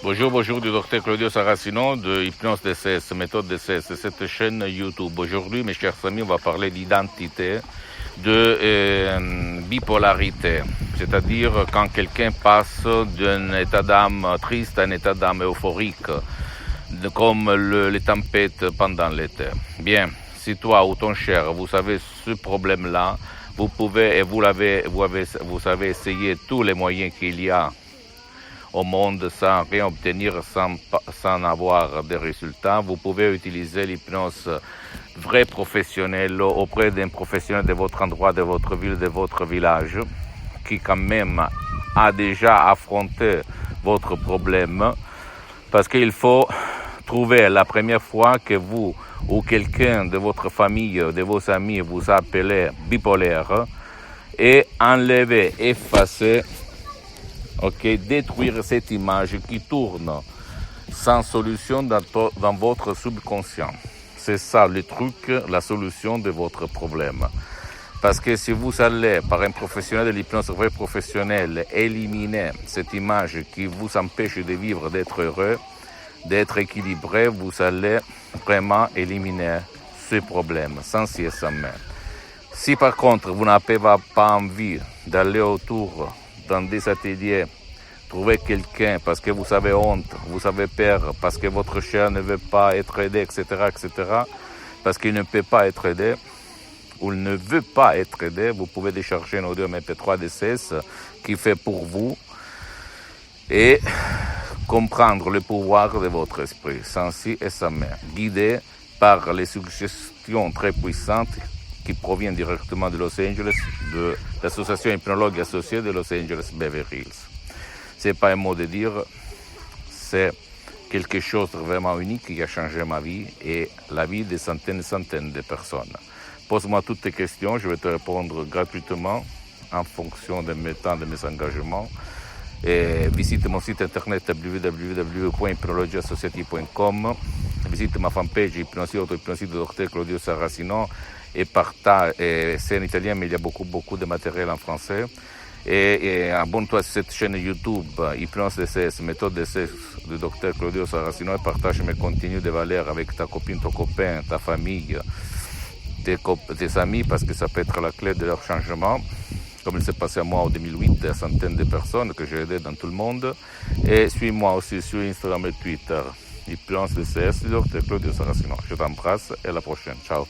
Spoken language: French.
Bonjour, bonjour du docteur Claudio Saracino de Hypnose DCS, méthode DCS, de cette chaîne YouTube. Aujourd'hui, mes chers amis, on va parler d'identité, de bipolarité, c'est-à-dire quand quelqu'un passe d'un état d'âme triste à un état d'âme euphorique, comme les tempêtes pendant l'été. Bien, si toi ou ton cher, vous avez ce problème-là, vous pouvez et vous avez essayé tous les moyens qu'il y a au monde sans rien obtenir, sans avoir de résultats. Vous pouvez utiliser l'hypnose vrai professionnelle auprès d'un professionnel de votre endroit, de votre ville, de votre village, qui quand même a déjà affronté votre problème, parce qu'il faut trouver la première fois que vous ou quelqu'un de votre famille, de vos amis vous appelez bipolaire, et enlever, effacer, détruire cette image qui tourne sans solution dans votre subconscient. C'est ça le truc, la solution de votre problème. Parce que si vous allez, par un professionnel de l'hypnose vrai professionnel, éliminer cette image qui vous empêche de vivre, d'être heureux, d'être équilibré, vous allez vraiment éliminer ce problème, sans si et sans mais. Si par contre vous n'avez pas envie d'aller autour dans des ateliers, trouver quelqu'un parce que vous avez honte, vous avez peur, parce que votre cher ne veut pas être aidé, etc., parce qu'il ne peut pas être aidé, ou il ne veut pas être aidé, vous pouvez décharger un audio MP3 DCS qui fait pour vous et comprendre le pouvoir de votre esprit, sans si et sans mais, guidé par les suggestions très puissantes qui proviennent directement de Los Angeles, de l'association hypnologue associée de Los Angeles Beverly Hills. C'est pas un mot de dire, c'est quelque chose de vraiment unique qui a changé ma vie et la vie de centaines et centaines de personnes. Pose-moi toutes tes questions, je vais te répondre gratuitement en fonction de mes temps, de mes engagements. Et visite mon site internet www.hypnologieassociative.com, visite ma fanpage Hypnosie Auto-Hypnosie de Dr Claudio Saracino et partage, c'est en italien mais il y a beaucoup de matériel en français. Et abonne-toi à cette chaîne YouTube, Hypnose DCS, méthode DCS du Dr Claudio Saracino, et partage mes contenus de valeur avec ta copine, ton copain, ta famille, tes amis, parce que ça peut être la clé de leur changement. Comme il s'est passé à moi en 2008, des centaines de personnes que j'ai aidées dans tout le monde. Et suis-moi aussi sur Instagram et Twitter, Hypnose DCS du Dr Claudio Saracino. Je t'embrasse et à la prochaine. Ciao.